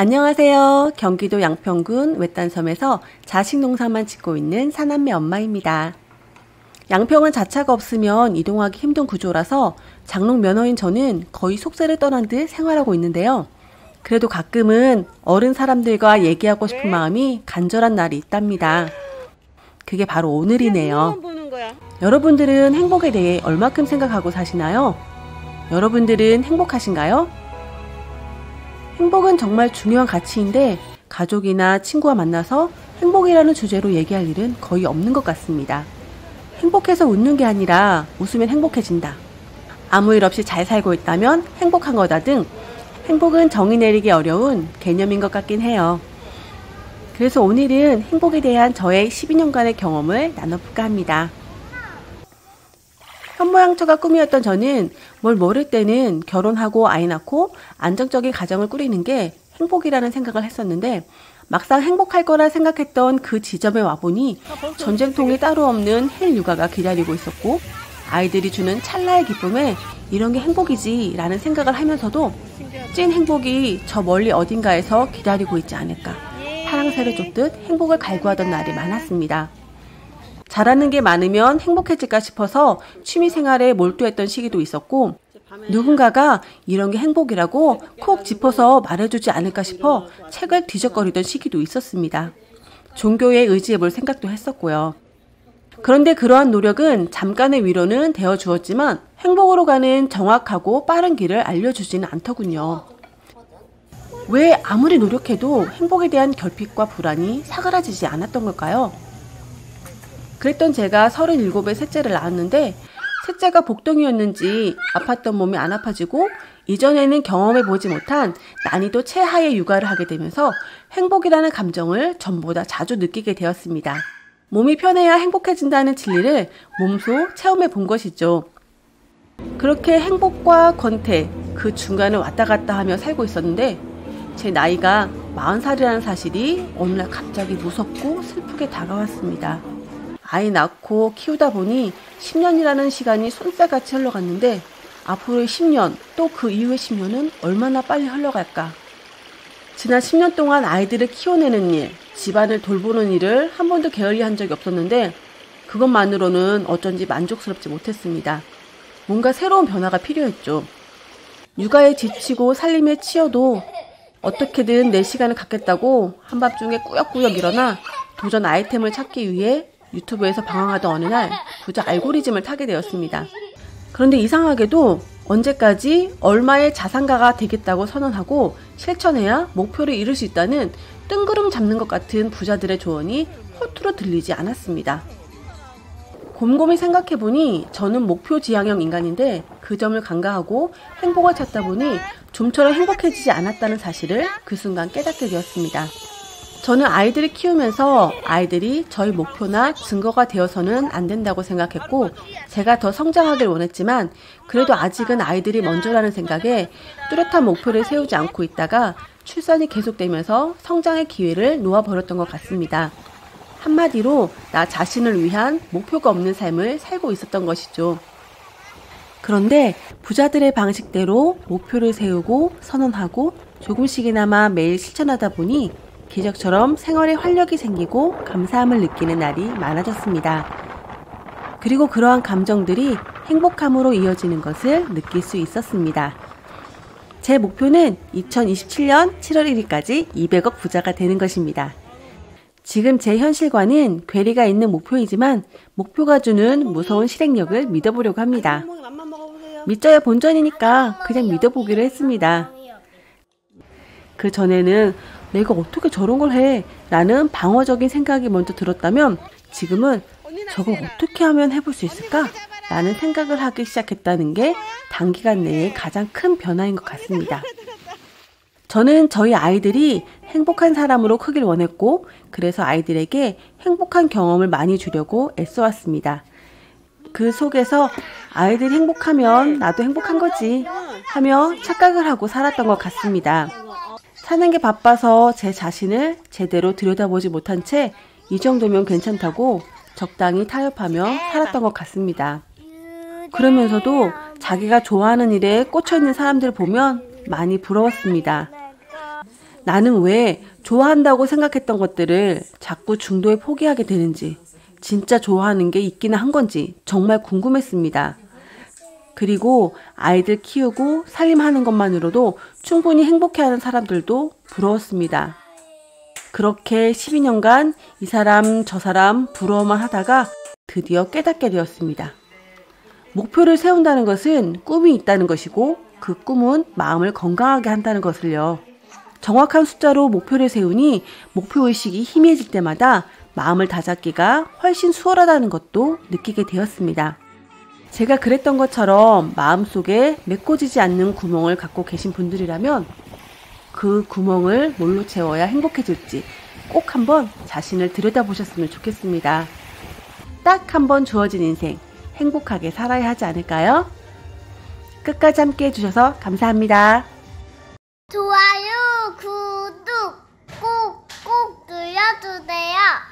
안녕하세요. 경기도 양평군 외딴섬에서 자식농사만 짓고 있는 사남매 엄마입니다. 양평은 자차가 없으면 이동하기 힘든 구조라서 장롱 면허인 저는 거의 속세를 떠난 듯 생활하고 있는데요. 그래도 가끔은 어른 사람들과 얘기하고 싶은 마음이 간절한 날이 있답니다. 그게 바로 오늘이네요. 여러분들은 행복에 대해 얼마큼 생각하고 사시나요? 여러분들은 행복하신가요? 행복은 정말 중요한 가치인데 가족이나 친구와 만나서 행복이라는 주제로 얘기할 일은 거의 없는 것 같습니다. 행복해서 웃는 게 아니라 웃으면 행복해진다. 아무 일 없이 잘 살고 있다면 행복한 거다 등 행복은 정의 내리기 어려운 개념인 것 같긴 해요. 그래서 오늘은 행복에 대한 저의 12년간의 경험을 나눠볼까 합니다. 현모양처가 꿈이었던 저는 뭘 모를 때는 결혼하고 아이 낳고 안정적인 가정을 꾸리는 게 행복이라는 생각을 했었는데 막상 행복할 거라 생각했던 그 지점에 와보니 전쟁통이 따로 없는 헬 육아가 기다리고 있었고 아이들이 주는 찰나의 기쁨에 이런 게 행복이지 라는 생각을 하면서도 찐 행복이 저 멀리 어딘가에서 기다리고 있지 않을까 파랑새를 쫓듯 행복을 갈구하던 날이 많았습니다. 잘하는 게 많으면 행복해질까 싶어서 취미생활에 몰두했던 시기도 있었고 누군가가 이런 게 행복이라고 콕 짚어서 말해주지 않을까 싶어 책을 뒤적거리던 시기도 있었습니다. 종교에 의지해볼 생각도 했었고요. 그런데 그러한 노력은 잠깐의 위로는 되어주었지만 행복으로 가는 정확하고 빠른 길을 알려주지는 않더군요. 왜 아무리 노력해도 행복에 대한 결핍과 불안이 사그라지지 않았던 걸까요? 그랬던 제가 37에 셋째를 낳았는데 셋째가 복덩이였는지 아팠던 몸이 안 아파지고 이전에는 경험해보지 못한 난이도 최하의 육아를 하게 되면서 행복이라는 감정을 전보다 자주 느끼게 되었습니다. 몸이 편해야 행복해진다는 진리를 몸소 체험해 본 것이죠. 그렇게 행복과 권태, 그 중간을 왔다 갔다 하며 살고 있었는데 제 나이가 40살이라는 사실이 어느 날 갑자기 무섭고 슬프게 다가왔습니다. 아이 낳고 키우다 보니 10년이라는 시간이 쏜살같이 흘러갔는데 앞으로의 10년 또 그 이후의 10년은 얼마나 빨리 흘러갈까. 지난 10년 동안 아이들을 키워내는 일, 집안을 돌보는 일을 한 번도 게을리한 적이 없었는데 그것만으로는 어쩐지 만족스럽지 못했습니다. 뭔가 새로운 변화가 필요했죠. 육아에 지치고 살림에 치여도 어떻게든 내 시간을 갖겠다고 한밤중에 꾸역꾸역 일어나 도전 아이템을 찾기 위해 유튜브에서 방황하던 어느 날 부자 알고리즘을 타게 되었습니다. 그런데 이상하게도 언제까지 얼마의 자산가가 되겠다고 선언하고 실천해야 목표를 이룰 수 있다는 뜬구름 잡는 것 같은 부자들의 조언이 허투루 들리지 않았습니다. 곰곰이 생각해보니 저는 목표 지향형 인간인데 그 점을 간과하고 행복을 찾다 보니 좀처럼 행복해지지 않았다는 사실을 그 순간 깨닫게 되었습니다. 저는 아이들을 키우면서 아이들이 저희 목표나 증거가 되어서는 안 된다고 생각했고 제가 더 성장하길 원했지만 그래도 아직은 아이들이 먼저라는 생각에 뚜렷한 목표를 세우지 않고 있다가 출산이 계속되면서 성장의 기회를 놓아버렸던 것 같습니다. 한마디로 나 자신을 위한 목표가 없는 삶을 살고 있었던 것이죠. 그런데 부자들의 방식대로 목표를 세우고 선언하고 조금씩이나마 매일 실천하다 보니 기적처럼 생활에 활력이 생기고 감사함을 느끼는 날이 많아졌습니다. 그리고 그러한 감정들이 행복함으로 이어지는 것을 느낄 수 있었습니다. 제 목표는 2027년 7월 1일까지 200억 부자가 되는 것입니다. 지금 제 현실과는 괴리가 있는 목표이지만 목표가 주는 무서운 실행력을 믿어보려고 합니다. 믿져야 본전이니까 그냥 믿어보기로 했습니다. 그 전에는 내가 어떻게 저런 걸 해? 라는 방어적인 생각이 먼저 들었다면 지금은 저걸 어떻게 하면 해볼 수 있을까? 라는 생각을 하기 시작했다는 게 단기간 내에 가장 큰 변화인 것 같습니다. 저는 저희 아이들이 행복한 사람으로 크길 원했고 그래서 아이들에게 행복한 경험을 많이 주려고 애써왔습니다. 그 속에서 아이들이 행복하면 나도 행복한 거지 하며 착각을 하고 살았던 것 같습니다. 사는 게 바빠서 제 자신을 제대로 들여다보지 못한 채 이 정도면 괜찮다고 적당히 타협하며 살았던 것 같습니다. 그러면서도 자기가 좋아하는 일에 꽂혀있는 사람들을 보면 많이 부러웠습니다. 나는 왜 좋아한다고 생각했던 것들을 자꾸 중도에 포기하게 되는지, 진짜 좋아하는 게 있기는 한 건지 정말 궁금했습니다. 그리고 아이들 키우고 살림하는 것만으로도 충분히 행복해하는 사람들도 부러웠습니다. 그렇게 12년간 이 사람 저 사람 부러워만 하다가 드디어 깨닫게 되었습니다. 목표를 세운다는 것은 꿈이 있다는 것이고 그 꿈은 마음을 건강하게 한다는 것을요. 정확한 숫자로 목표를 세우니 목표의식이 희미해질 때마다 마음을 다잡기가 훨씬 수월하다는 것도 느끼게 되었습니다. 제가 그랬던 것처럼 마음속에 메꿔지지 않는 구멍을 갖고 계신 분들이라면 그 구멍을 뭘로 채워야 행복해질지 꼭 한번 자신을 들여다보셨으면 좋겠습니다. 딱 한 번 주어진 인생 행복하게 살아야 하지 않을까요? 끝까지 함께 해주셔서 감사합니다. 좋아요, 구독 꾹꾹 눌러주세요.